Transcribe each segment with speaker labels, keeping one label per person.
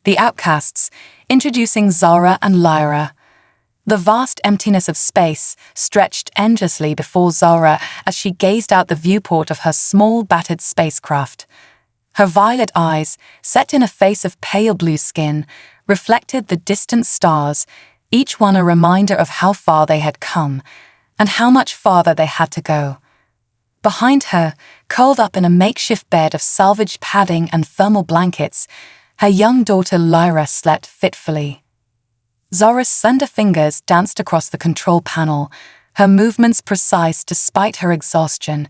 Speaker 1: The Outcasts, introducing Zara and Lyra. The vast emptiness of space stretched endlessly before Zara as she gazed out the viewport of her small, battered spacecraft. Her violet eyes, set in a face of pale blue skin, reflected the distant stars, each one a reminder of how far they had come, and how much farther they had to go. Behind her, curled up in a makeshift bed of salvaged padding and thermal blankets, her young daughter Lyra slept fitfully. Zara's slender fingers danced across the control panel, her movements precise despite her exhaustion.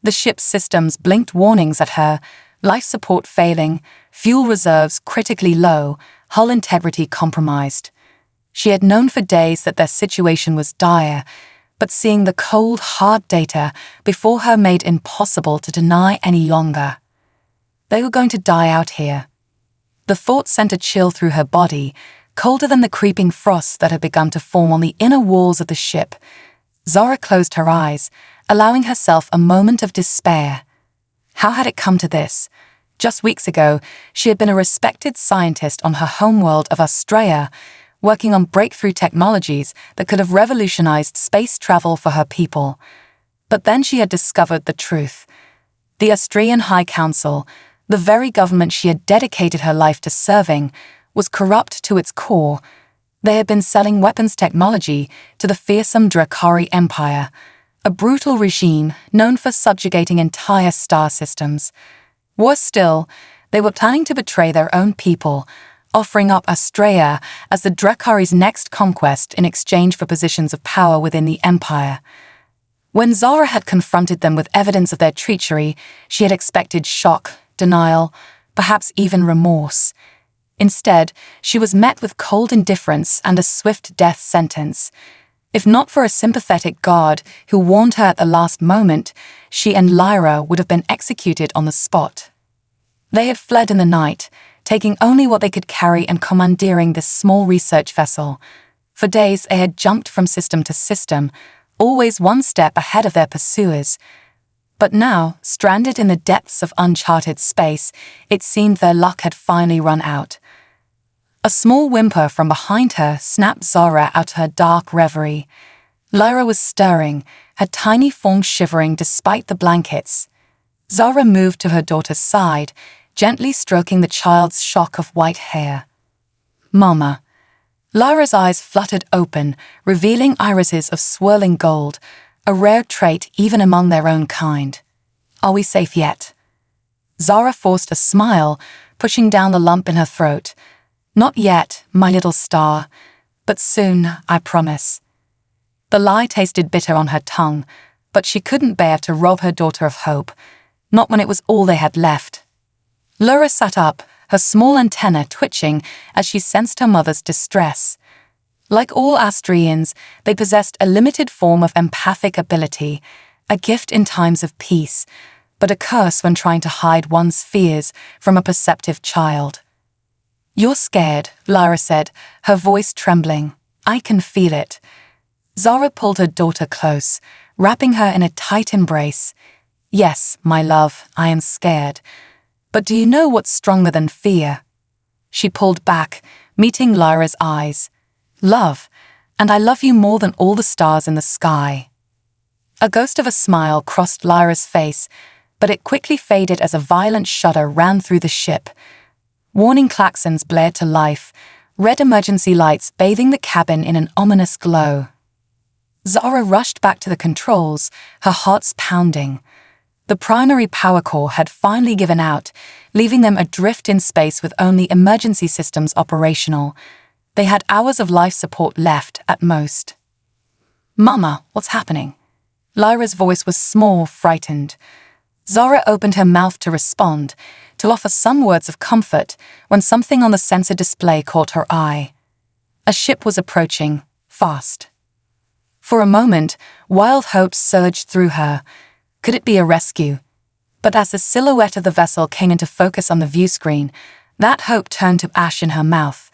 Speaker 1: The ship's systems blinked warnings at her, life support failing, fuel reserves critically low, hull integrity compromised. She had known for days that their situation was dire, but seeing the cold, hard data before her made impossible to deny any longer. They were going to die out here. The thought sent a chill through her body, colder than the creeping frost that had begun to form on the inner walls of the ship. Zara closed her eyes, allowing herself a moment of despair. How had it come to this? Just weeks ago, she had been a respected scientist on her homeworld of Australia, working on breakthrough technologies that could have revolutionized space travel for her people. But then she had discovered the truth. The Australian High Council, the very government she had dedicated her life to serving, was corrupt to its core. They had been selling weapons technology to the fearsome Dra'ri Empire, a brutal regime known for subjugating entire star systems. Worse still, they were planning to betray their own people, offering up Australia as the Dra'ri's next conquest in exchange for positions of power within the empire. When Zara had confronted them with evidence of their treachery, she had expected shock, denial, perhaps even remorse. Instead, she was met with cold indifference and a swift death sentence. If not for a sympathetic guard who warned her at the last moment, she and Lyra would have been executed on the spot. They had fled in the night, taking only what they could carry and commandeering this small research vessel. For days they had jumped from system to system, always one step ahead of their pursuers. But now, stranded in the depths of uncharted space, it seemed their luck had finally run out. A small whimper from behind her snapped Zara out of her dark reverie. Lyra was stirring, her tiny form shivering despite the blankets. Zara moved to her daughter's side, gently stroking the child's shock of white hair. "Mama." Lyra's eyes fluttered open, revealing irises of swirling gold, a rare trait even among their own kind. "Are we safe yet?" Zara forced a smile, pushing down the lump in her throat. "Not yet, my little star, but soon, I promise." The lie tasted bitter on her tongue, but she couldn't bear to rob her daughter of hope, not when it was all they had left. Lyra sat up, her small antenna twitching as she sensed her mother's distress. Like all Austrians, they possessed a limited form of empathic ability, a gift in times of peace, but a curse when trying to hide one's fears from a perceptive child. "You're scared," Lyra said, her voice trembling. "I can feel it." Zara pulled her daughter close, wrapping her in a tight embrace. "Yes, my love, I am scared. But do you know what's stronger than fear?" She pulled back, meeting Lyra's eyes. "Love, and I love you more than all the stars in the sky." A ghost of a smile crossed Lyra's face, but it quickly faded as a violent shudder ran through the ship. Warning klaxons blared to life, red emergency lights bathing the cabin in an ominous glow. Zara rushed back to the controls, her hearts pounding. The primary power core had finally given out, leaving them adrift in space with only emergency systems operational. They had hours of life support left at most. "Mama, what's happening?" Lyra's voice was small, frightened. Zara opened her mouth to respond, to offer some words of comfort, when something on the sensor display caught her eye. A ship was approaching, fast. For a moment, wild hopes surged through her. Could it be a rescue? But as the silhouette of the vessel came into focus on the view screen, that hope turned to ash in her mouth.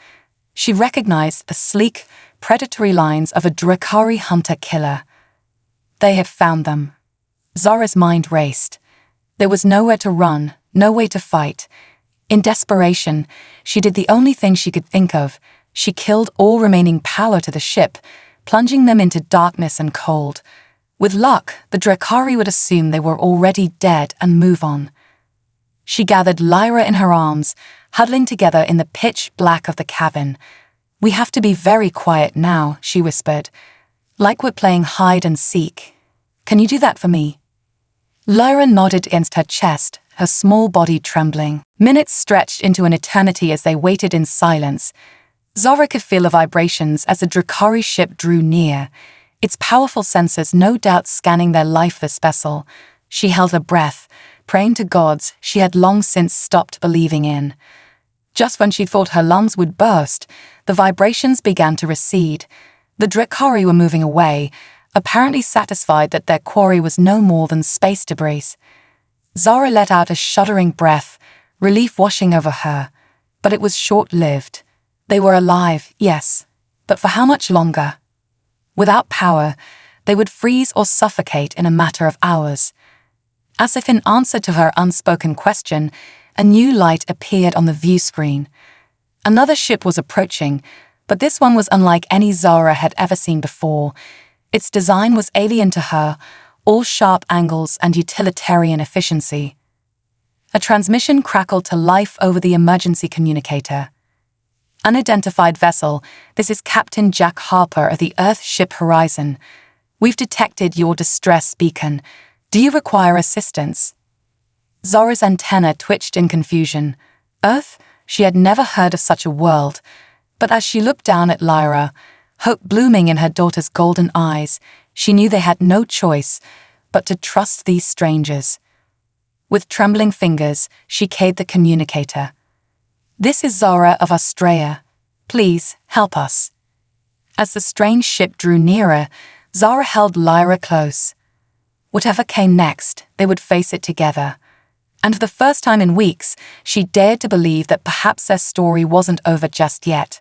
Speaker 1: She recognized the sleek, predatory lines of a Dra'ri hunter-killer. They had found them. Zara's mind raced. There was nowhere to run, no way to fight. In desperation, she did the only thing she could think of. She killed all remaining power to the ship, plunging them into darkness and cold. With luck, the Dra'ri would assume they were already dead and move on. She gathered Lyra in her arms, huddling together in the pitch black of the cabin. "We have to be very quiet now," she whispered. "Like we're playing hide and seek. Can you do that for me?" Lyra nodded against her chest, her small body trembling. Minutes stretched into an eternity as they waited in silence. Zara could feel the vibrations as the Dra'ri ship drew near, its powerful sensors no doubt scanning their lifeless vessel. She held her breath, praying to gods she had long since stopped believing in. Just when she thought her lungs would burst, the vibrations began to recede. The Dra'ri were moving away, apparently satisfied that their quarry was no more than space debris. Zara let out a shuddering breath, relief washing over her. But it was short-lived. They were alive, yes, but for how much longer? Without power, they would freeze or suffocate in a matter of hours. As if in answer to her unspoken question, a new light appeared on the view screen. Another ship was approaching, but this one was unlike any Zara had ever seen before. Its design was alien to her, all sharp angles and utilitarian efficiency. A transmission crackled to life over the emergency communicator. "Unidentified vessel, this is Captain Jack Harper of the Earth ship Horizon. We've detected your distress beacon. Do you require assistance?" Zara's antenna twitched in confusion. Earth? She had never heard of such a world. But as she looked down at Lyra, hope blooming in her daughter's golden eyes, she knew they had no choice but to trust these strangers. With trembling fingers, she keyed the communicator. "This is Zara of Australia. Please, help us." As the strange ship drew nearer, Zara held Lyra close. Whatever came next, they would face it together. And for the first time in weeks, she dared to believe that perhaps their story wasn't over just yet.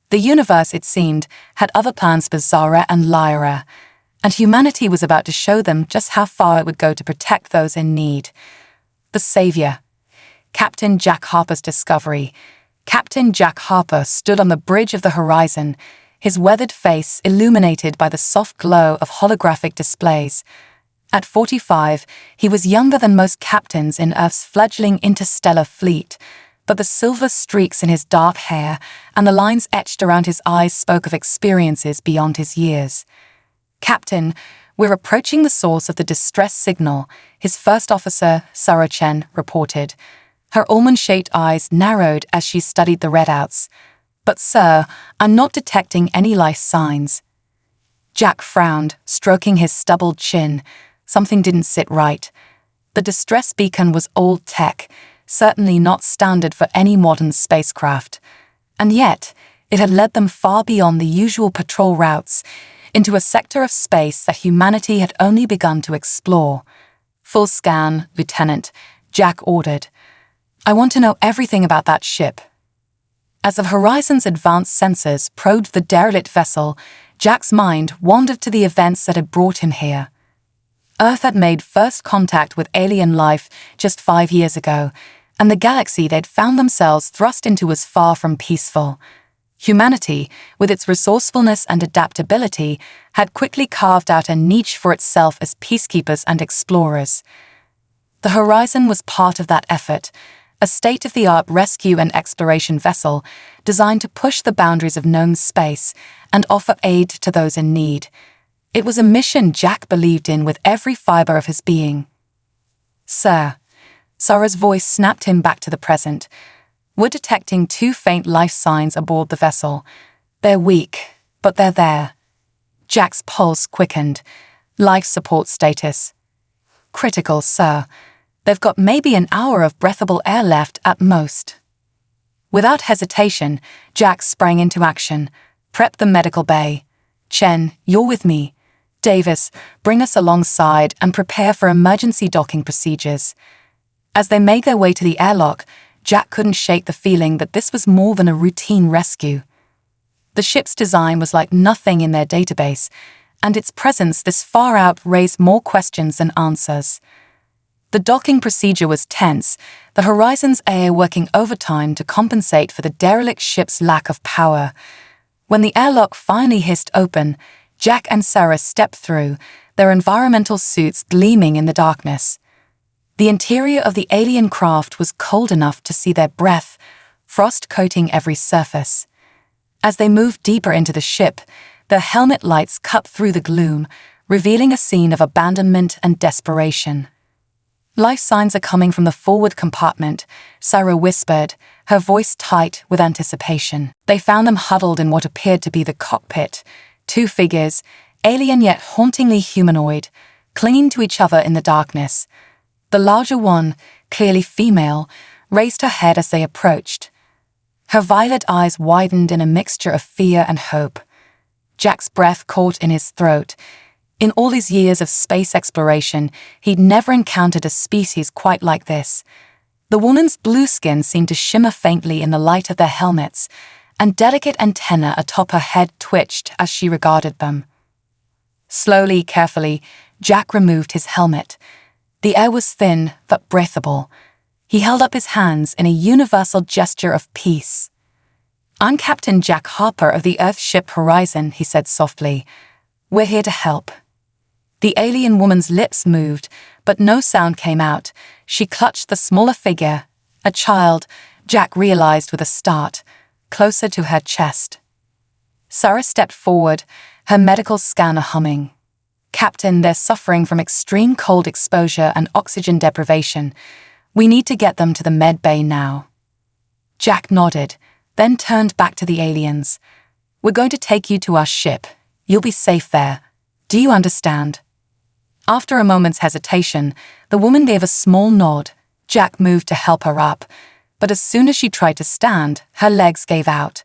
Speaker 1: The universe, it seemed, had other plans for Zara and Lyra, and humanity was about to show them just how far it would go to protect those in need. The savior. Captain Jack Harper's discovery. Captain Jack Harper stood on the bridge of the Horizon, his weathered face illuminated by the soft glow of holographic displays. At 45, he was younger than most captains in Earth's fledgling interstellar fleet, but the silver streaks in his dark hair and the lines etched around his eyes spoke of experiences beyond his years. "Captain, we're approaching the source of the distress signal," his first officer, Sarah Chen, reported. Her almond-shaped eyes narrowed as she studied the readouts. "But sir, I'm not detecting any life signs." Jack frowned, stroking his stubbled chin. Something didn't sit right. The distress beacon was old tech, certainly not standard for any modern spacecraft. And yet, it had led them far beyond the usual patrol routes, into a sector of space that humanity had only begun to explore. "Full scan, Lieutenant," Jack ordered. "I want to know everything about that ship." As the Horizon's advanced sensors probed the derelict vessel, Jack's mind wandered to the events that had brought him here. Earth had made first contact with alien life just 5 years ago, and the galaxy they'd found themselves thrust into was far from peaceful. Humanity, with its resourcefulness and adaptability, had quickly carved out a niche for itself as peacekeepers and explorers. The Horizon was part of that effort, a state-of-the-art rescue and exploration vessel designed to push the boundaries of known space and offer aid to those in need. It was a mission Jack believed in with every fiber of his being. "Sir," Sarah's voice snapped him back to the present. "We're detecting 2 faint life signs aboard the vessel. They're weak, but they're there." Jack's pulse quickened. "Life support status." "Critical, sir. They've got maybe an hour of breathable air left at most." Without hesitation, Jack sprang into action. "Prep the medical bay. Chen, you're with me. Davis, bring us alongside and prepare for emergency docking procedures." As they made their way to the airlock, Jack couldn't shake the feeling that this was more than a routine rescue. The ship's design was like nothing in their database, and its presence this far out raised more questions than answers. The docking procedure was tense, the Horizon's AI working overtime to compensate for the derelict ship's lack of power. When the airlock finally hissed open, Jack and Sarah stepped through, their environmental suits gleaming in the darkness. The interior of the alien craft was cold enough to see their breath, frost coating every surface. As they moved deeper into the ship, their helmet lights cut through the gloom, revealing a scene of abandonment and desperation. "Life signs are coming from the forward compartment," Sarah whispered, her voice tight with anticipation. They found them huddled in what appeared to be the cockpit, two figures, alien yet hauntingly humanoid, clinging to each other in the darkness. The larger one, clearly female, raised her head as they approached. Her violet eyes widened in a mixture of fear and hope. Jack's breath caught in his throat. In all his years of space exploration, he'd never encountered a species quite like this. The woman's blue skin seemed to shimmer faintly in the light of their helmets, and delicate antennae atop her head twitched as she regarded them. Slowly, carefully, Jack removed his helmet. The air was thin but breathable. He held up his hands in a universal gesture of peace. "I'm Captain Jack Harper of the Earthship Horizon," he said softly. "We're here to help." The alien woman's lips moved, but no sound came out. She clutched the smaller figure, a child, Jack realized with a start, closer to her chest. Sarah stepped forward, her medical scanner humming. "Captain, they're suffering from extreme cold exposure and oxygen deprivation. We need to get them to the med bay now." Jack nodded, then turned back to the aliens. "We're going to take you to our ship. You'll be safe there. Do you understand?" After a moment's hesitation, the woman gave a small nod. Jack moved to help her up, but as soon as she tried to stand, her legs gave out.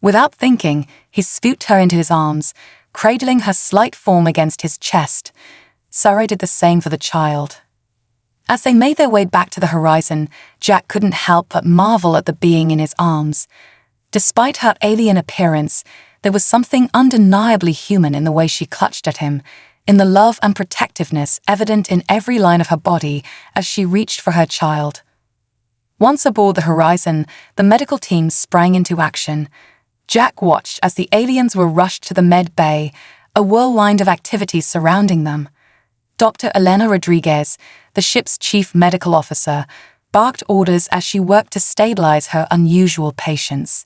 Speaker 1: Without thinking, he scooped her into his arms, cradling her slight form against his chest. Sarah did the same for the child. As they made their way back to the Horizon, Jack couldn't help but marvel at the being in his arms. Despite her alien appearance, there was something undeniably human in the way she clutched at him, in the love and protectiveness evident in every line of her body as she reached for her child. Once aboard the Horizon, the medical team sprang into action. Jack watched as the aliens were rushed to the med bay, a whirlwind of activities surrounding them. Dr. Elena Rodriguez, the ship's chief medical officer, barked orders as she worked to stabilize her unusual patients.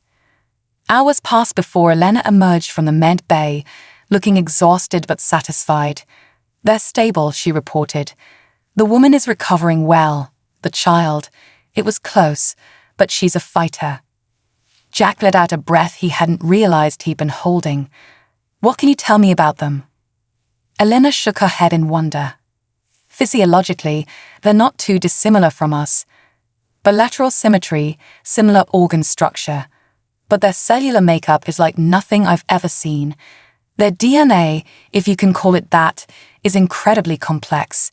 Speaker 1: Hours passed before Elena emerged from the med bay, looking exhausted but satisfied. "They're stable," she reported. "The woman is recovering well. The child, it was close, but she's a fighter." Jack let out a breath he hadn't realized he'd been holding. "What can you tell me about them?" Elena shook her head in wonder. "Physiologically, they're not too dissimilar from us. Bilateral symmetry, similar organ structure. But their cellular makeup is like nothing I've ever seen. Their DNA, if you can call it that, is incredibly complex.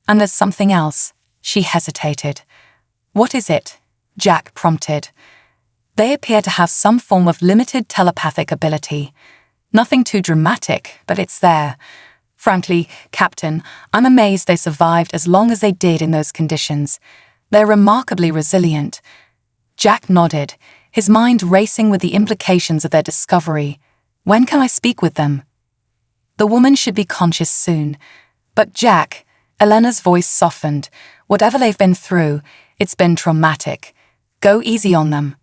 Speaker 1: And there's something else." She hesitated. "What is it?" Jack prompted. "They appear to have some form of limited telepathic ability. Nothing too dramatic, but it's there. Frankly, Captain, I'm amazed they survived as long as they did in those conditions. They're remarkably resilient." Jack nodded, his mind racing with the implications of their discovery. "When can I speak with them?" "The woman should be conscious soon. But Jack," Elena's voice softened, "whatever they've been through, it's been traumatic. Go easy on them."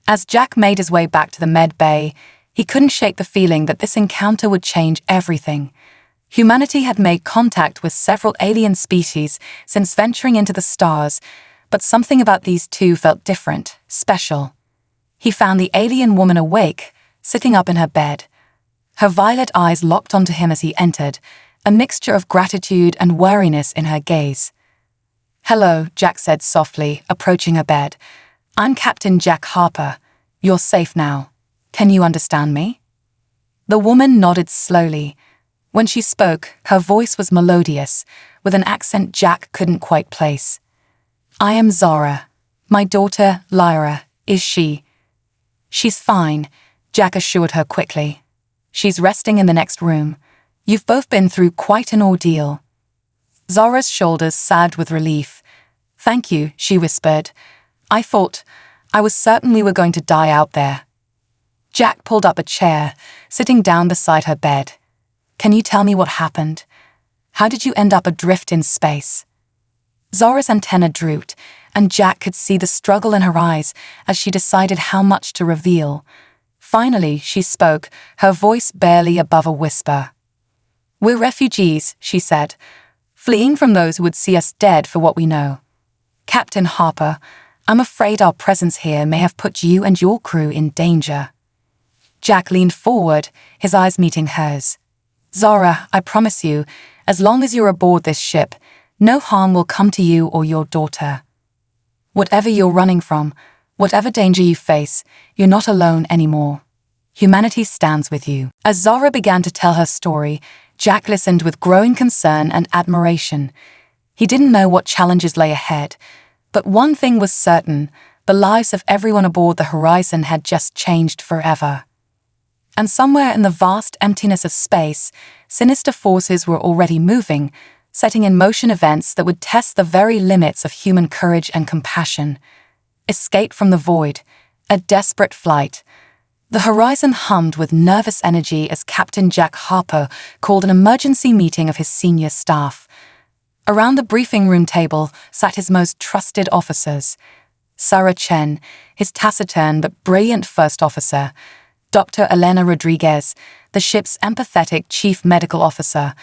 Speaker 1: As Jack made his way back to the med bay, he couldn't shake the feeling that this encounter would change everything. Humanity had made contact with several alien species since venturing into the stars, but something about these two felt different, special. He found the alien woman awake, sitting up in her bed. Her violet eyes locked onto him as he entered, a mixture of gratitude and wariness in her gaze. "Hello," Jack said softly, approaching her bed. "I'm Captain Jack Harper. You're safe now. Can you understand me?" The woman nodded slowly. When she spoke, her voice was melodious, with an accent Jack couldn't quite place. "I am Zara. My daughter, Lyra, is she?" "She's fine," Jack assured her quickly. "She's resting in the next room. You've both been through quite an ordeal." Zora's shoulders sagged with relief. "Thank you," she whispered. I was certain we were going to die out there." Jack pulled up a chair, sitting down beside her bed. "Can you tell me what happened? How did you end up adrift in space?" Zora's antenna drooped, and Jack could see the struggle in her eyes as she decided how much to reveal. Finally, she spoke, her voice barely above a whisper. "We're refugees," she said, "fleeing from those who would see us dead for what we know. Captain Harper, I'm afraid our presence here may have put you and your crew in danger." Jack leaned forward, his eyes meeting hers. "Zora, I promise you, as long as you're aboard this ship, no harm will come to you or your daughter. Whatever you're running from, whatever danger you face, you're not alone anymore. Humanity stands with you." As Zora began to tell her story, Jack listened with growing concern and admiration. He didn't know what challenges lay ahead, but one thing was certain: the lives of everyone aboard the Horizon had just changed forever. And somewhere in the vast emptiness of space, sinister forces were already moving, setting in motion events that would test the very limits of human courage and compassion. Escape from the void, a desperate flight. The Horizon hummed with nervous energy as Captain Jack Harper called an emergency meeting of his senior staff. Around the briefing room table sat his most trusted officers: Sarah Chen, his taciturn but brilliant first officer; Dr. Elena Rodriguez, the ship's empathetic chief medical officer;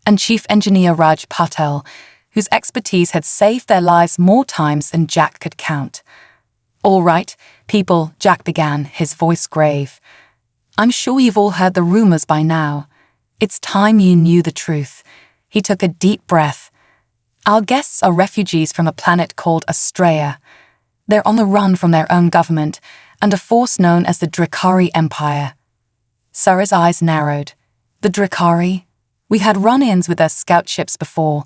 Speaker 1: and Chief Engineer Raj Patel, whose expertise had saved their lives more times than Jack could count. "All right, people," Jack began, his voice grave. "I'm sure you've all heard the rumors by now. It's time you knew the truth." He took a deep breath. "Our guests are refugees from a planet called Australia. They're on the run from their own government and a force known as the Dra'ri Empire." Sarah's eyes narrowed. "The Dra'ri? We had run-ins with their scout ships before.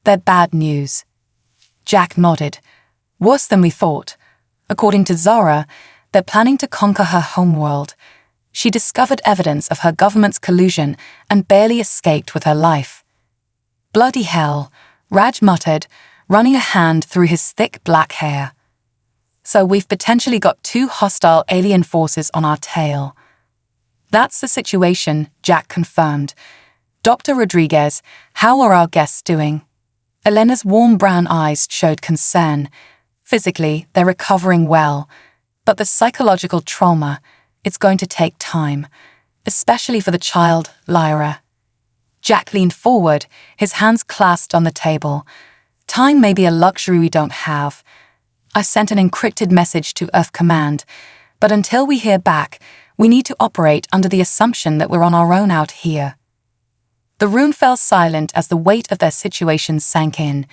Speaker 1: They're bad news." Jack nodded. "Worse than we thought. According to Zora, they're planning to conquer her homeworld. She discovered evidence of her government's collusion and barely escaped with her life." "Bloody hell," Raj muttered, running a hand through his thick black hair. "So we've potentially got 2 hostile alien forces on our tail." "That's the situation," Jack confirmed. "Dr. Rodriguez, how are our guests doing?" Elena's warm brown eyes showed concern. "Physically, they're recovering well, but the psychological trauma, it's going to take time, especially for the child, Lyra." Jack leaned forward, his hands clasped on the table. "Time may be a luxury we don't have. I sent an encrypted message to Earth Command, but until we hear back, we need to operate under the assumption that we're on our own out here." The room fell silent as the weight of their situation sank in.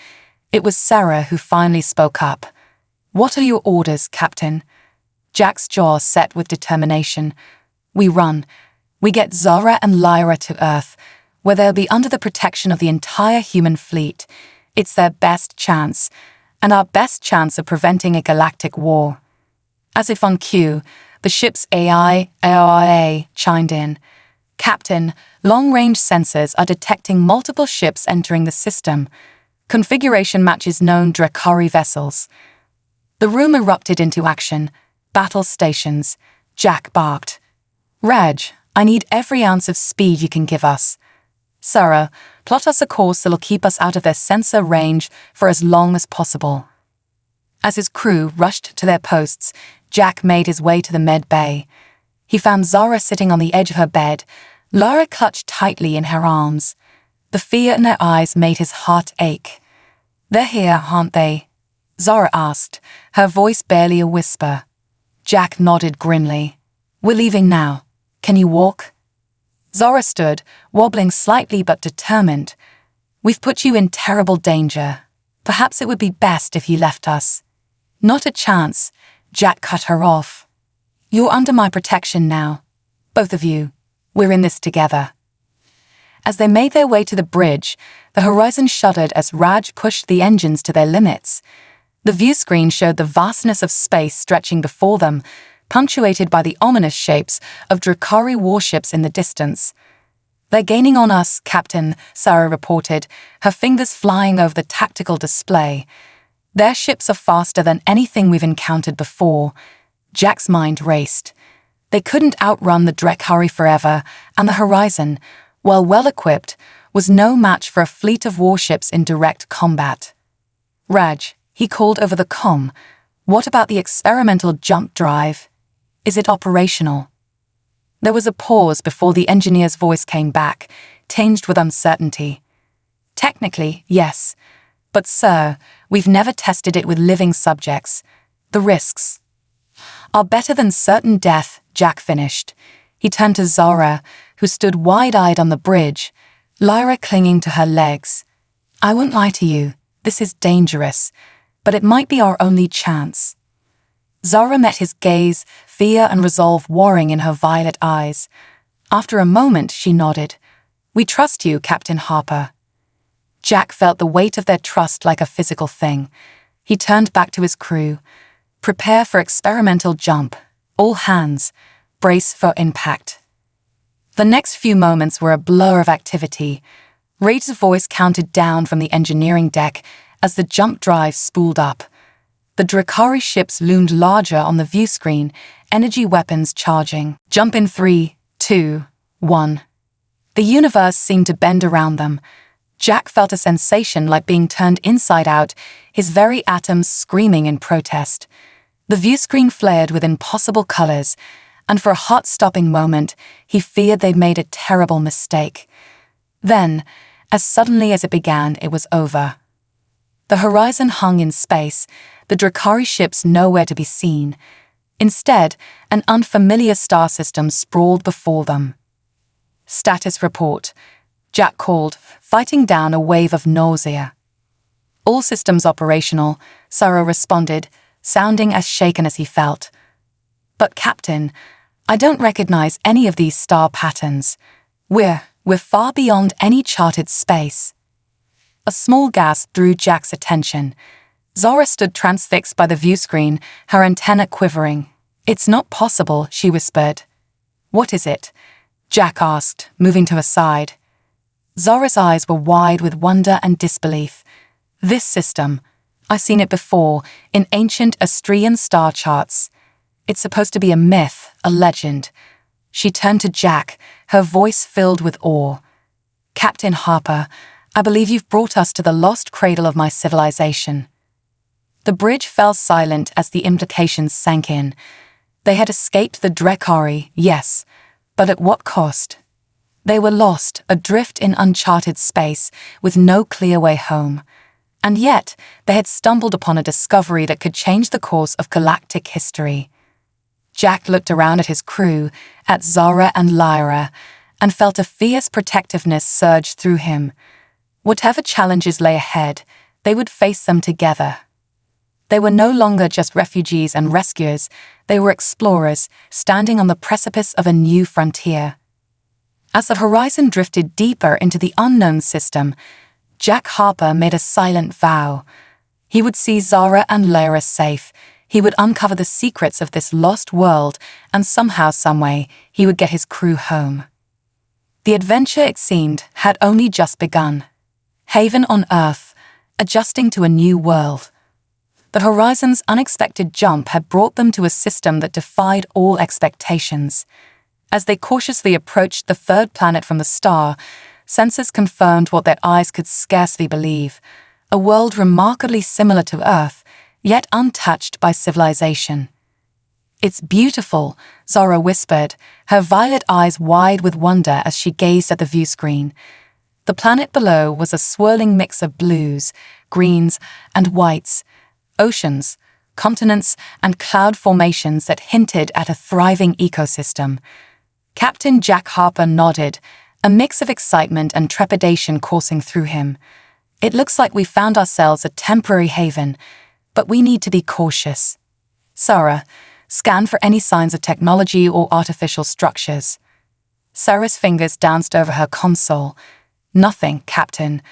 Speaker 1: It was Sarah who finally spoke up. "What are your orders, Captain?" Jack's jaw set with determination. "We run. We get Zora and Lyra to Earth, where they'll be under the protection of the entire human fleet. It's their best chance, and our best chance of preventing a galactic war." As if on cue, the ship's AIA chimed in. "Captain, long-range sensors are detecting multiple ships entering the system. Configuration matches known Dra'ri vessels." The room erupted into action. "Battle stations," Jack barked. "Raj, I need every ounce of speed you can give us. Sarah, plot us a course that'll keep us out of their sensor range for as long as possible." As his crew rushed to their posts, Jack made his way to the med bay. He found Zora sitting on the edge of her bed, Lyra clutched tightly in her arms. The fear in her eyes made his heart ache. "They're here, aren't they?" Zora asked, her voice barely a whisper. Jack nodded grimly. "We're leaving now. Can you walk?" Zora stood, wobbling slightly but determined. "We've put you in terrible danger. Perhaps it would be best if you left us." "Not a chance," Jack cut her off. "You're under my protection now. Both of you. We're in this together." As they made their way to the bridge, the Horizon shuddered as Raj pushed the engines to their limits. The view screen showed the vastness of space stretching before them, punctuated by the ominous shapes of Dra'ri warships in the distance. "They're gaining on us, Captain," Sarah reported, her fingers flying over the tactical display. "Their ships are faster than anything we've encountered before." Jack's mind raced. They couldn't outrun the Dra'ri forever, and the Horizon, while well-equipped, was no match for a fleet of warships in direct combat. "Raj," he called over the comm, "what about the experimental jump drive? Is it operational?" There was a pause before the engineer's voice came back, tinged with uncertainty. "Technically, yes. But sir, we've never tested it with living subjects. The risks are better than certain death," Jack finished. He turned to Zara, who stood wide-eyed on the bridge, Lyra clinging to her legs. "I won't lie to you, this is dangerous, but it might be our only chance." Zara met his gaze, fear and resolve warring in her violet eyes. After a moment, she nodded. "We trust you, Captain Harper." Jack felt the weight of their trust like a physical thing. He turned back to his crew. "Prepare for experimental jump. All hands. Brace for impact." The next few moments were a blur of activity. Ray's voice counted down from the engineering deck as the jump drive spooled up. The Dra'ri ships loomed larger on the view screen, energy weapons charging. "Jump in 3, 2, 1. The universe seemed to bend around them. Jack felt a sensation like being turned inside out, his very atoms screaming in protest. The viewscreen flared with impossible colors, and for a heart-stopping moment, he feared they'd made a terrible mistake. Then, as suddenly as it began, it was over. The Horizon hung in space, the Dra'ri ships nowhere to be seen. Instead, an unfamiliar star system sprawled before them. "Status report," Jack called, fighting down a wave of nausea. "All systems operational," Sarah responded, sounding as shaken as he felt. "But Captain, I don't recognize any of these star patterns. We're far beyond any charted space." A small gasp drew Jack's attention. Zara stood transfixed by the viewscreen, her antenna quivering. "It's not possible," she whispered. "What is it?" Jack asked, moving to her side. Zara's eyes were wide with wonder and disbelief. "This system, I've seen it before, in ancient Astrian star charts. It's supposed to be a myth, a legend." She turned to Jack, her voice filled with awe. "Captain Harper, I believe you've brought us to the lost cradle of my civilization." The bridge fell silent as the implications sank in. They had escaped the Dra'ri, yes, but at what cost? They were lost, adrift in uncharted space, with no clear way home. And yet, they had stumbled upon a discovery that could change the course of galactic history. Jack looked around at his crew, at Zara and Lyra, and felt a fierce protectiveness surge through him. Whatever challenges lay ahead, they would face them together. They were no longer just refugees and rescuers, they were explorers, standing on the precipice of a new frontier. As the Horizon drifted deeper into the unknown system, Jack Harper made a silent vow. He would see Zara and Lyra safe. He would uncover the secrets of this lost world, and somehow, someway, he would get his crew home. The adventure, it seemed, had only just begun. Haven on Earth, adjusting to a new world. The Horizon's unexpected jump had brought them to a system that defied all expectations. As they cautiously approached the third planet from the star, sensors confirmed what their eyes could scarcely believe: a world remarkably similar to Earth, yet untouched by civilization. "It's beautiful," Zara whispered, her violet eyes wide with wonder as she gazed at the viewscreen. The planet below was a swirling mix of blues, greens, and whites, oceans, continents, and cloud formations that hinted at a thriving ecosystem. Captain Jack Harper nodded, a mix of excitement and trepidation coursing through him. "It looks like we found ourselves a temporary haven, but we need to be cautious. Sarah, scan for any signs of technology or artificial structures." Sarah's fingers danced over her console. "Nothing, Captain.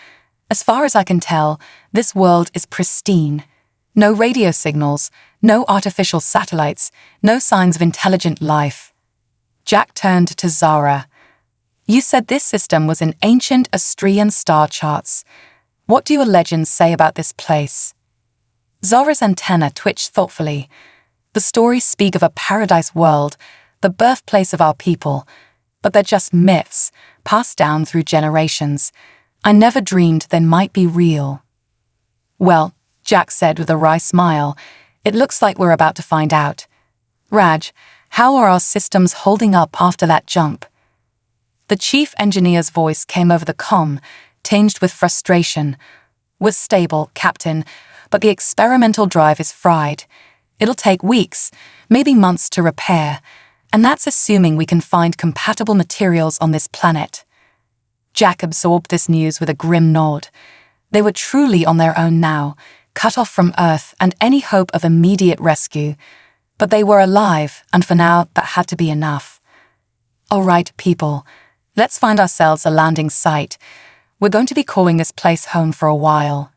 Speaker 1: As far as I can tell, this world is pristine. No radio signals, no artificial satellites, no signs of intelligent life." Jack turned to Zara. You said this system was in ancient Astrian star charts. What do your legends say about this place? Zora's antenna twitched thoughtfully. The stories speak of a paradise world, the birthplace of our people, but they're just myths, passed down through generations. I never dreamed they might be real. Well, Jack said with a wry smile, it looks like we're about to find out. Raj, how are our systems holding up after that jump? The chief engineer's voice came over the comm, tinged with frustration. We're stable, Captain, but the experimental drive is fried. It'll take weeks, maybe months to repair, and that's assuming we can find compatible materials on this planet. Jack absorbed this news with a grim nod. They were truly on their own now, cut off from Earth and any hope of immediate rescue. But they were alive, and for now, that had to be enough. All right, people, let's find ourselves a landing site. We're going to be calling this place home for a while.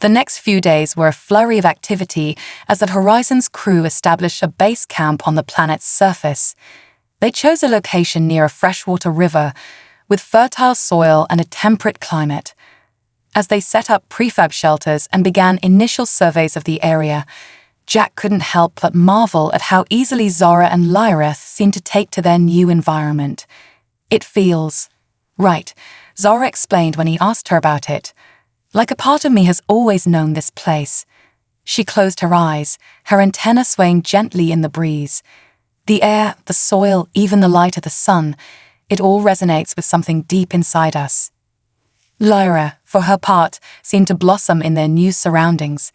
Speaker 1: The next few days were a flurry of activity as the Horizon's crew established a base camp on the planet's surface. They chose a location near a freshwater river, with fertile soil and a temperate climate. As they set up prefab shelters and began initial surveys of the area, Jack couldn't help but marvel at how easily Zora and Lyra seemed to take to their new environment. It feels right, Zora explained when he asked her about it. Like a part of me has always known this place. She closed her eyes, her antenna swaying gently in the breeze. The air, the soil, even the light of the sun, it all resonates with something deep inside us. Lyra, for her part, seemed to blossom in their new surroundings.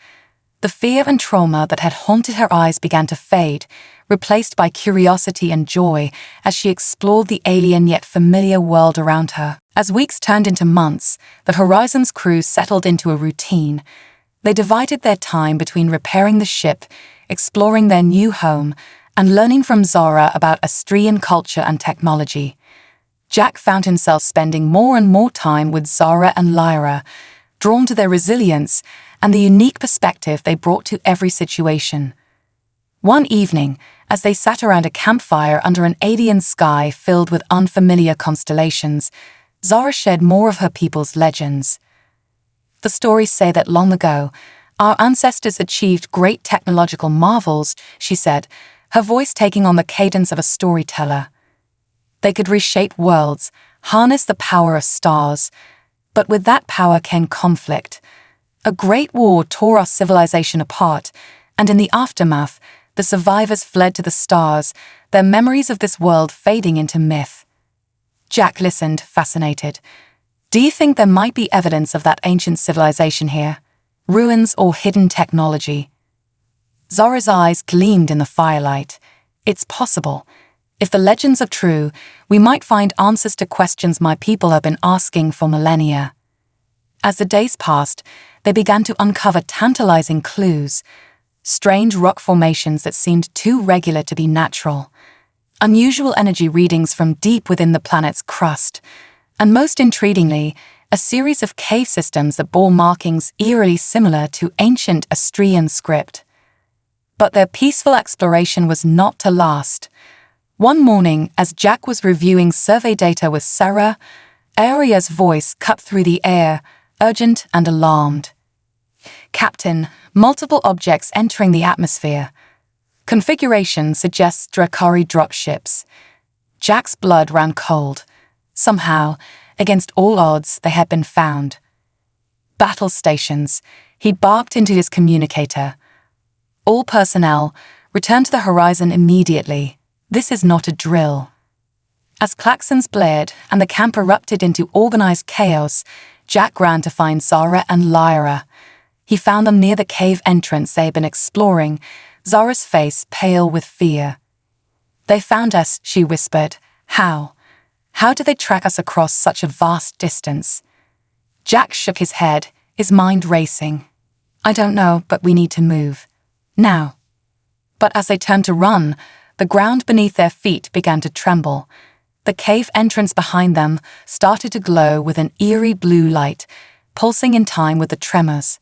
Speaker 1: The fear and trauma that had haunted her eyes began to fade, replaced by curiosity and joy as she explored the alien yet familiar world around her. As weeks turned into months, the Horizon's crew settled into a routine. They divided their time between repairing the ship, exploring their new home, and learning from Zora about Astrian culture and technology. Jack found himself spending more and more time with Zora and Lyra, drawn to their resilience and the unique perspective they brought to every situation. One evening, as they sat around a campfire under an alien sky filled with unfamiliar constellations, Zora shared more of her people's legends. The stories say that long ago, our ancestors achieved great technological marvels, she said, her voice taking on the cadence of a storyteller. They could reshape worlds, harness the power of stars, but with that power came conflict. A great war tore our civilization apart, and in the aftermath, the survivors fled to the stars, their memories of this world fading into myth. Jack listened, fascinated. Do you think there might be evidence of that ancient civilization here? Ruins or hidden technology? Zora's eyes gleamed in the firelight. It's possible. If the legends are true, we might find answers to questions my people have been asking for millennia. As the days passed, they began to uncover tantalizing clues, strange rock formations that seemed too regular to be natural, unusual energy readings from deep within the planet's crust, and most intriguingly, a series of cave systems that bore markings eerily similar to ancient Astrian script. But their peaceful exploration was not to last. One morning, as Jack was reviewing survey data with Sarah, Aria's voice cut through the air, urgent and alarmed. Captain, multiple objects entering the atmosphere. Configuration suggests Dra'ri dropships. Jack's blood ran cold. Somehow, against all odds, they had been found. Battle stations. He barked into his communicator. All personnel, return to the Horizon immediately. This is not a drill. As klaxons blared and the camp erupted into organized chaos, Jack ran to find Zora and Lyra. He found them near the cave entrance they had been exploring, Zora's face pale with fear. They found us, she whispered. How? How did they track us across such a vast distance? Jack shook his head, his mind racing. I don't know, but we need to move. Now. But as they turned to run, the ground beneath their feet began to tremble. The cave entrance behind them started to glow with an eerie blue light, pulsing in time with the tremors.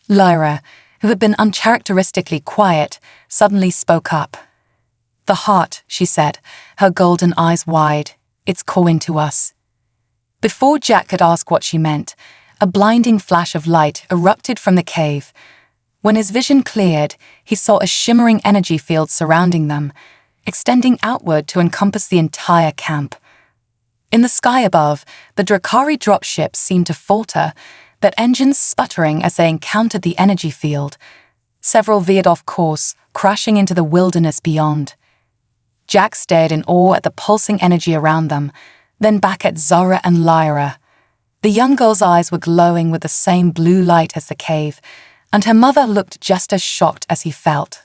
Speaker 1: Lyra, who had been uncharacteristically quiet, suddenly spoke up. The heart, she said, her golden eyes wide. It's calling to us." Before Jack could ask what she meant, a blinding flash of light erupted from the cave. When his vision cleared, he saw a shimmering energy field surrounding them, extending outward to encompass the entire camp. In the sky above, the Dra'ri dropship seemed to falter, their engines sputtering as they encountered the energy field. Several veered off course, crashing into the wilderness beyond. Jack stared in awe at the pulsing energy around them, then back at Zara and Lyra. The young girl's eyes were glowing with the same blue light as the cave, and her mother looked just as shocked as he felt.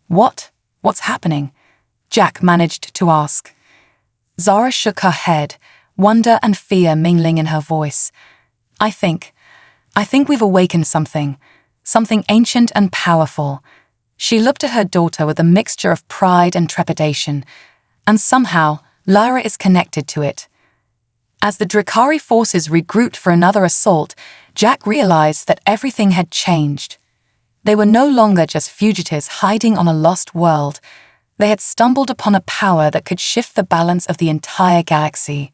Speaker 1: What's happening?" Jack managed to ask. Zara shook her head, wonder and fear mingling in her voice. I think we've awakened something ancient and powerful." She looked at her daughter with a mixture of pride and trepidation, and somehow Lyra is connected to it. As the Dra'ri forces regrouped for another assault, Jack realized that everything had changed. They were no longer just fugitives hiding on a lost world. They had stumbled upon a power that could shift the balance of the entire galaxy.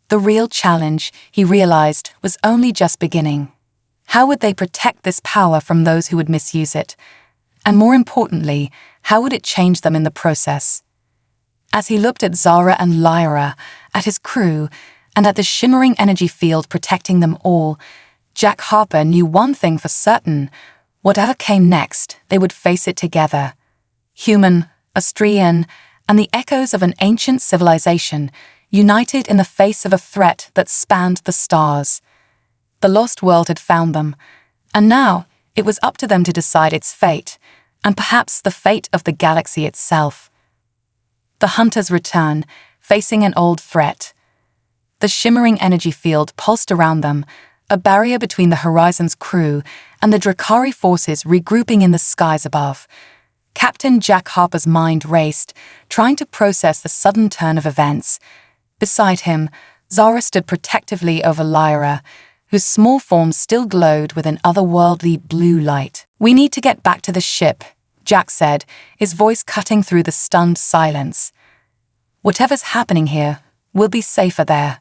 Speaker 1: The real challenge, he realized, was only just beginning. How would they protect this power from those who would misuse it? And more importantly, how would it change them in the process? As he looked at Zara and Lyra, at his crew, and at the shimmering energy field protecting them all, Jack Harper knew one thing for certain: whatever came next, they would face it together. Human, Austrian, and the echoes of an ancient civilization, united in the face of a threat that spanned the stars. The lost world had found them, and now it was up to them to decide its fate, and perhaps the fate of the galaxy itself. The hunters return, facing an old threat. The shimmering energy field pulsed around them, a barrier between the Horizon's crew and the Dra'ri forces regrouping in the skies above. Captain Jack Harper's mind raced, trying to process the sudden turn of events. Beside him, Zara stood protectively over Lyra, whose small form still glowed with an otherworldly blue light. "We need to get back to the ship," Jack said, his voice cutting through the stunned silence. "Whatever's happening here, we'll be safer there."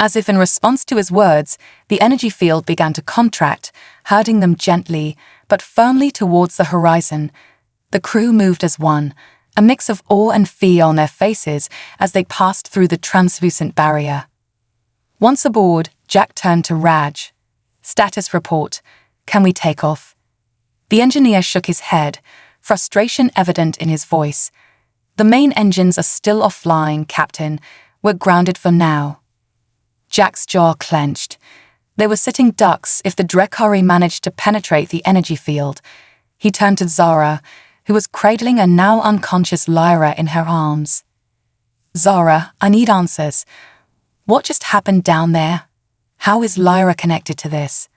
Speaker 1: As if in response to his words, the energy field began to contract, herding them gently but firmly towards the horizon. The crew moved as one, a mix of awe and fear on their faces as they passed through the translucent barrier. Once aboard, Jack turned to Raj. "Status report. Can we take off?" The engineer shook his head, frustration evident in his voice. "The main engines are still offline, Captain. We're grounded for now." Jack's jaw clenched. They were sitting ducks if the Dra'ri managed to penetrate the energy field. He turned to Zara, who was cradling a now unconscious Lyra in her arms. "Zara, I need answers. What just happened down there? How is Lyra connected to this?"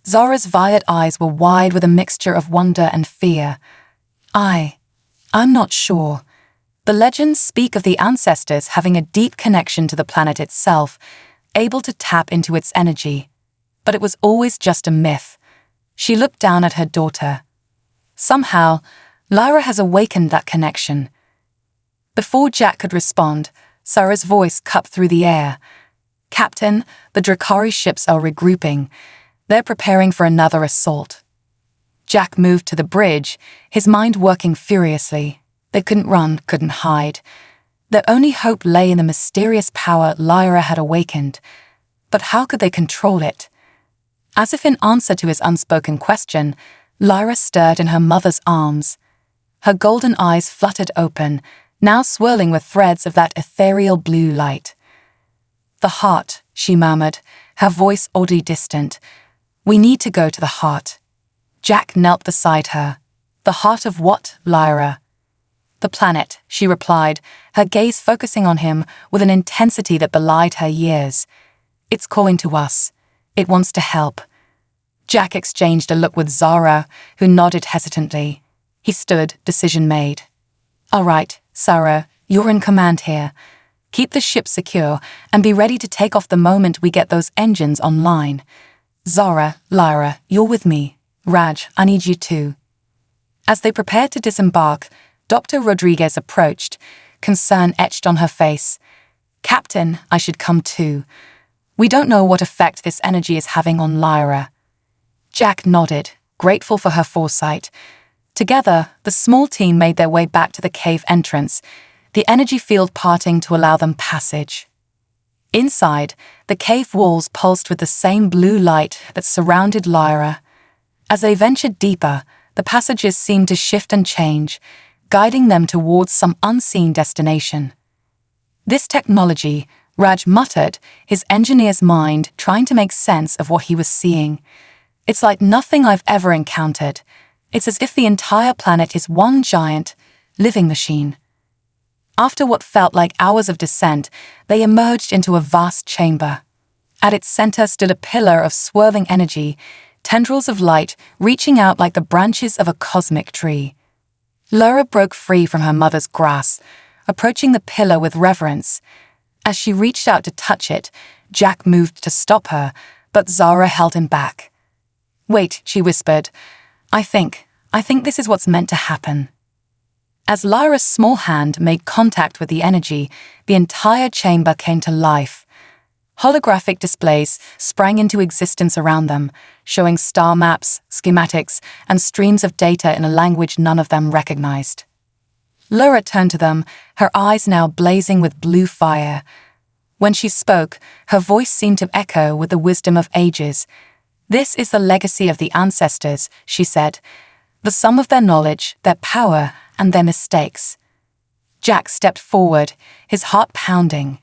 Speaker 1: Zara's violet eyes were wide with a mixture of wonder and fear. I'm not sure. The legends speak of the ancestors having a deep connection to the planet itself, able to tap into its energy. But it was always just a myth. She looked down at her daughter. Somehow, Lyra has awakened that connection. Before Jack could respond, Zara's voice cut through the air. "Captain, the Dra'ri ships are regrouping. They're preparing for another assault." Jack moved to the bridge, his mind working furiously. They couldn't run, couldn't hide. Their only hope lay in the mysterious power Lyra had awakened. But how could they control it? As if in answer to his unspoken question, Lyra stirred in her mother's arms. Her golden eyes fluttered open, now swirling with threads of that ethereal blue light. "The heart," she murmured, her voice oddly distant. "We need to go to the heart." Jack knelt beside her. "The heart of what, Lyra?" "The planet," she replied, her gaze focusing on him with an intensity that belied her years. "It's calling to us. It wants to help." Jack exchanged a look with Zara, who nodded hesitantly. He stood, decision made. "All right, Zara, you're in command here. Keep the ship secure and be ready to take off the moment we get those engines online. Zara, Lyra, you're with me. Raj, I need you too." As they prepared to disembark, Dr. Rodriguez approached, concern etched on her face. "Captain, I should come too. We don't know what effect this energy is having on Lyra." Jack nodded, grateful for her foresight. Together, the small team made their way back to the cave entrance, the energy field parting to allow them passage. Inside, the cave walls pulsed with the same blue light that surrounded Lyra. As they ventured deeper, the passages seemed to shift and change, guiding them towards some unseen destination. "This technology," Raj muttered, his engineer's mind trying to make sense of what he was seeing. "It's like nothing I've ever encountered. It's as if the entire planet is one giant, living machine." After what felt like hours of descent, they emerged into a vast chamber. At its center stood a pillar of swirling energy, tendrils of light reaching out like the branches of a cosmic tree. Lyra broke free from her mother's grasp, approaching the pillar with reverence. As she reached out to touch it, Jack moved to stop her, but Zara held him back. "Wait," she whispered. I think this is what's meant to happen." As Lyra's small hand made contact with the energy, the entire chamber came to life. Holographic displays sprang into existence around them, showing star maps, schematics, and streams of data in a language none of them recognized. Lyra turned to them, her eyes now blazing with blue fire. When she spoke, her voice seemed to echo with the wisdom of ages. "This is the legacy of the ancestors," she said, "the sum of their knowledge, their power, and their mistakes." Jack stepped forward, his heart pounding.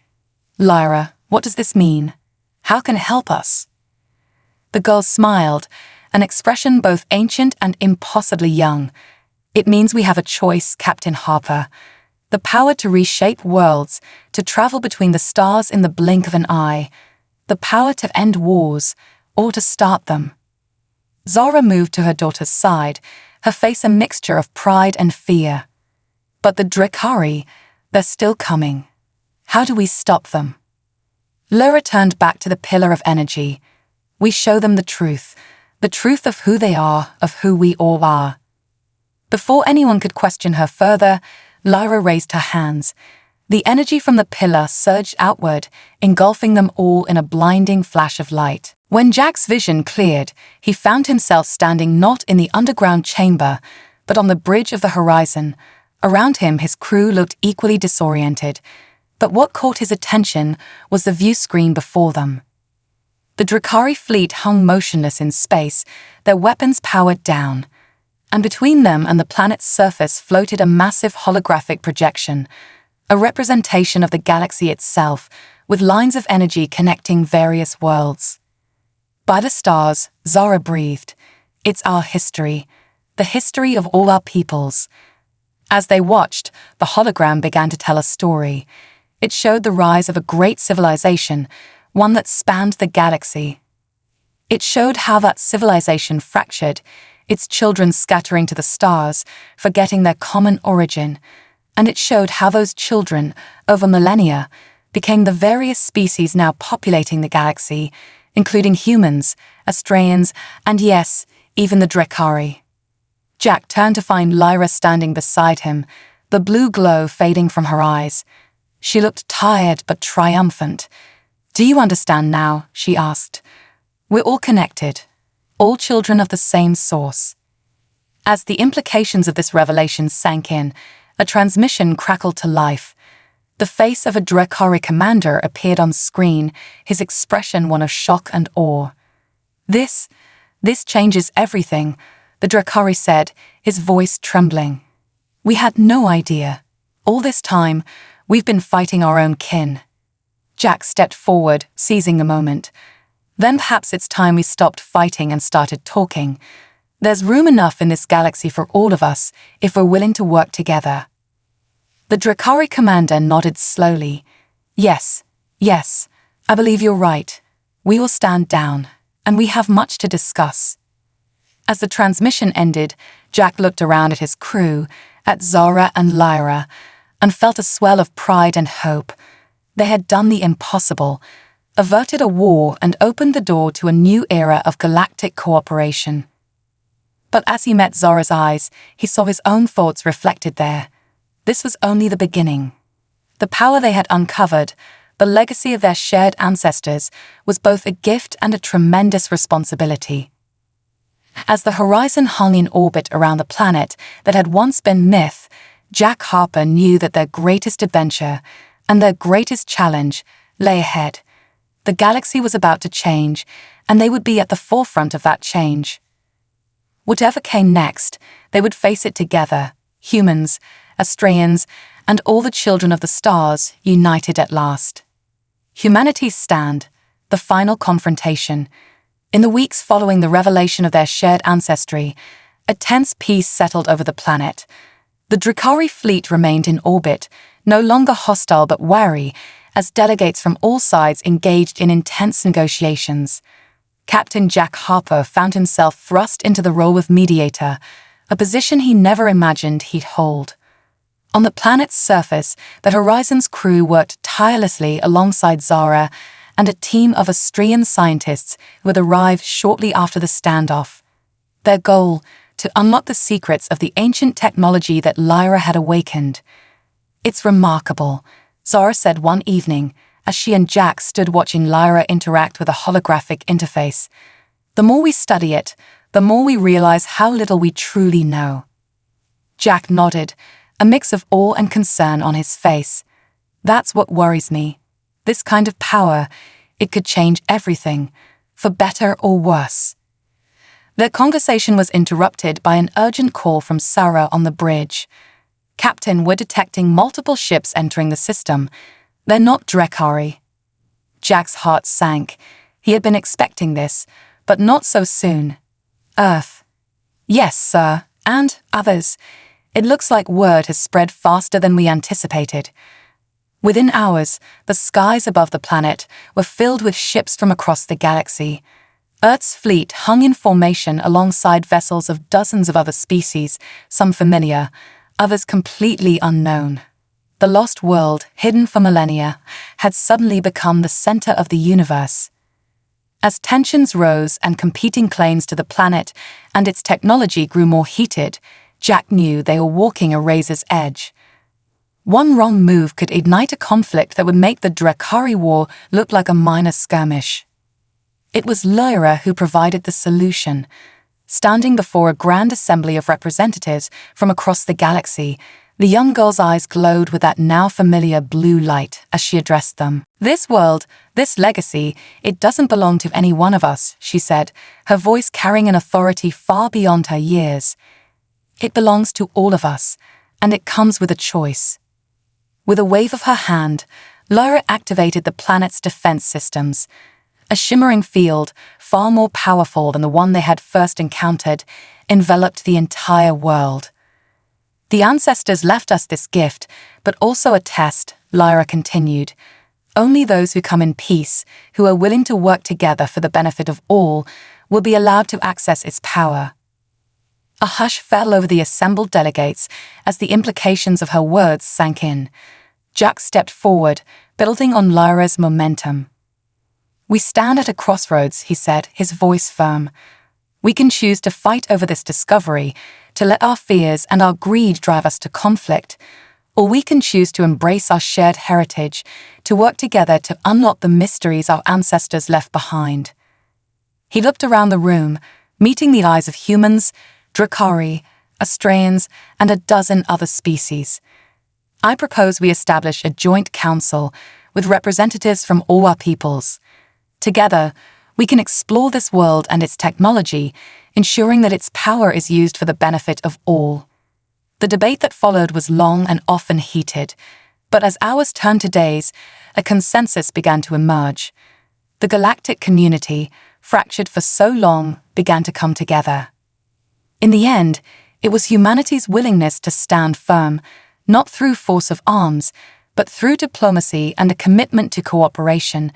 Speaker 1: "Lyra, what does this mean? How can it help us?" The girl smiled, an expression both ancient and impossibly young. "It means we have a choice, Captain Harper. The power to reshape worlds, to travel between the stars in the blink of an eye. The power to end wars, or to start them." Zara moved to her daughter's side, her face a mixture of pride and fear. "But the Dra'ri, they're still coming. How do we stop them?" Lyra turned back to the pillar of energy. "We show them the truth of who they are, of who we all are." Before anyone could question her further, Lyra raised her hands. The energy from the pillar surged outward, engulfing them all in a blinding flash of light. When Jack's vision cleared, he found himself standing not in the underground chamber, but on the bridge of the horizon. Around him, his crew looked equally disoriented, but what caught his attention was the view screen before them. The Dra'ri fleet hung motionless in space, their weapons powered down, and between them and the planet's surface floated a massive holographic projection, a representation of the galaxy itself, with lines of energy connecting various worlds. By the stars, Zara breathed. "It's our history, the history of all our peoples." As they watched, the hologram began to tell a story. It showed the rise of a great civilization, one that spanned the galaxy. It showed how that civilization fractured, its children scattering to the stars, forgetting their common origin. And it showed how those children, over millennia, became the various species now populating the galaxy, including humans, Astrayans, and yes, even the Dra'ri. Jack turned to find Lyra standing beside him, the blue glow fading from her eyes. She looked tired but triumphant. "Do you understand now?" she asked. "We're all connected, all children of the same source." As the implications of this revelation sank in, a transmission crackled to life. The face of a Dra'ri commander appeared on screen, his expression one of shock and awe. This changes everything," the Dra'ri said, his voice trembling. "We had no idea. All this time, we've been fighting our own kin." Jack stepped forward, seizing the moment. "Then perhaps it's time we stopped fighting and started talking. There's room enough in this galaxy for all of us if we're willing to work together." The Dra'ri commander nodded slowly. Yes, I believe you're right. We will stand down, and we have much to discuss." As the transmission ended, Jack looked around at his crew, at Zara and Lyra, and felt a swell of pride and hope. They had done the impossible, averted a war and opened the door to a new era of galactic cooperation. But as he met Zara's eyes, he saw his own thoughts reflected there. This was only the beginning. The power they had uncovered, the legacy of their shared ancestors, was both a gift and a tremendous responsibility. As the horizon hung in orbit around the planet that had once been myth, Jack Harper knew that their greatest adventure and their greatest challenge lay ahead. The galaxy was about to change, and they would be at the forefront of that change. Whatever came next, they would face it together, humans, Astrayans, and all the children of the stars united at last. Humanity's stand, the final confrontation. In the weeks following the revelation of their shared ancestry, a tense peace settled over the planet. The Dra'ri fleet remained in orbit, no longer hostile but wary, as delegates from all sides engaged in intense negotiations. Captain Jack Harper found himself thrust into the role of mediator, a position he never imagined he'd hold. On the planet's surface, the Horizon's crew worked tirelessly alongside Zara and a team of Astrayan scientists who had arrived shortly after the standoff. Their goal, to unlock the secrets of the ancient technology that Lyra had awakened. "It's remarkable," Zara said one evening, as she and Jack stood watching Lyra interact with a holographic interface. "The more we study it, the more we realize how little we truly know." Jack nodded, a mix of awe and concern on his face. "That's what worries me. This kind of power, it could change everything, for better or worse." Their conversation was interrupted by an urgent call from Sarah on the bridge. "Captain, we're detecting multiple ships entering the system. They're not Dra'ri." Jack's heart sank. He had been expecting this, but not so soon. "Earth." "Yes, sir, and others. It looks like word has spread faster than we anticipated." Within hours, the skies above the planet were filled with ships from across the galaxy. Earth's fleet hung in formation alongside vessels of dozens of other species, some familiar, others completely unknown. The lost world, hidden for millennia, had suddenly become the center of the universe. As tensions rose and competing claims to the planet and its technology grew more heated, Jack knew they were walking a razor's edge. One wrong move could ignite a conflict that would make the Dra'ri War look like a minor skirmish. It was Lyra who provided the solution. Standing before a grand assembly of representatives from across the galaxy, the young girl's eyes glowed with that now familiar blue light as she addressed them. "This world, this legacy, it doesn't belong to any one of us," she said, her voice carrying an authority far beyond her years. "It belongs to all of us, and it comes with a choice." With a wave of her hand, Lyra activated the planet's defense systems. A shimmering field, far more powerful than the one they had first encountered, enveloped the entire world. "The ancestors left us this gift, but also a test," Lyra continued. "Only those who come in peace, who are willing to work together for the benefit of all, will be allowed to access its power." A hush fell over the assembled delegates as the implications of her words sank in. Jack stepped forward, building on Lyra's momentum. "We stand at a crossroads," he said, his voice firm. "We can choose to fight over this discovery, to let our fears and our greed drive us to conflict, or we can choose to embrace our shared heritage, to work together to unlock the mysteries our ancestors left behind." He looked around the room, meeting the eyes of humans, Dra'ri, Astrayans, and a dozen other species. "I propose we establish a joint council with representatives from all our peoples. Together, we can explore this world and its technology, ensuring that its power is used for the benefit of all." The debate that followed was long and often heated, but as hours turned to days, a consensus began to emerge. The galactic community, fractured for so long, began to come together. In the end, it was humanity's willingness to stand firm, not through force of arms, but through diplomacy and a commitment to cooperation,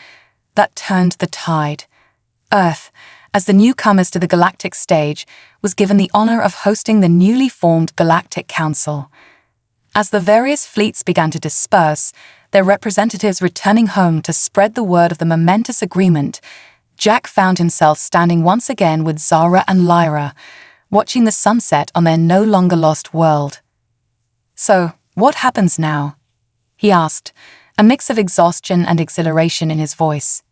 Speaker 1: that turned the tide. Earth, as the newcomers to the galactic stage, was given the honor of hosting the newly formed Galactic Council. As the various fleets began to disperse, their representatives returning home to spread the word of the momentous agreement, Jack found himself standing once again with Zara and Lyra, watching the sunset on their no longer lost world. "So, what happens now?" he asked, a mix of exhaustion and exhilaration in his voice.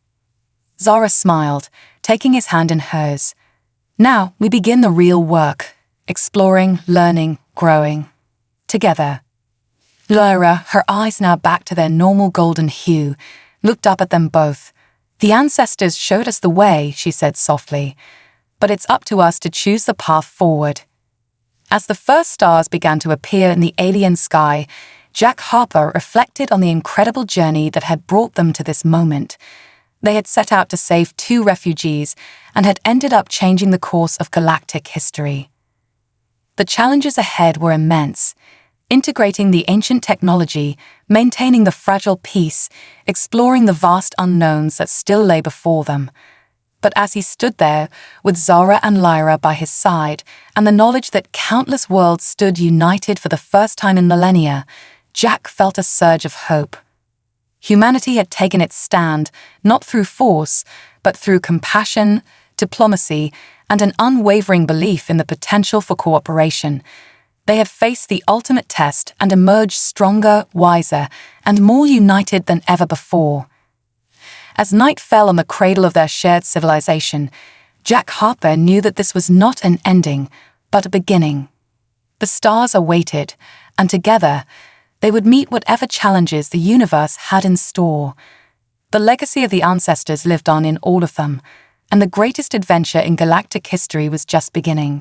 Speaker 1: Zara smiled, taking his hand in hers. Now we begin the real work, exploring, learning, growing. Together. Lyra, her eyes now back to their normal golden hue, looked up at them both. The ancestors showed us the way, she said softly, but it's up to us to choose the path forward. As the first stars began to appear in the alien sky, Jack Harper reflected on the incredible journey that had brought them to this moment. They had set out to save 2 refugees and had ended up changing the course of galactic history. The challenges ahead were immense, integrating the ancient technology, maintaining the fragile peace, exploring the vast unknowns that still lay before them. But as he stood there, with Zara and Lyra by his side, and the knowledge that countless worlds stood united for the first time in millennia, Jack felt a surge of hope. Humanity had taken its stand, not through force, but through compassion, diplomacy, and an unwavering belief in the potential for cooperation. They had faced the ultimate test and emerged stronger, wiser, and more united than ever before. As night fell on the cradle of their shared civilization, Jack Harper knew that this was not an ending, but a beginning. The stars awaited, and together, they would meet whatever challenges the universe had in store. The legacy of the ancestors lived on in all of them, and the greatest adventure in galactic history was just beginning.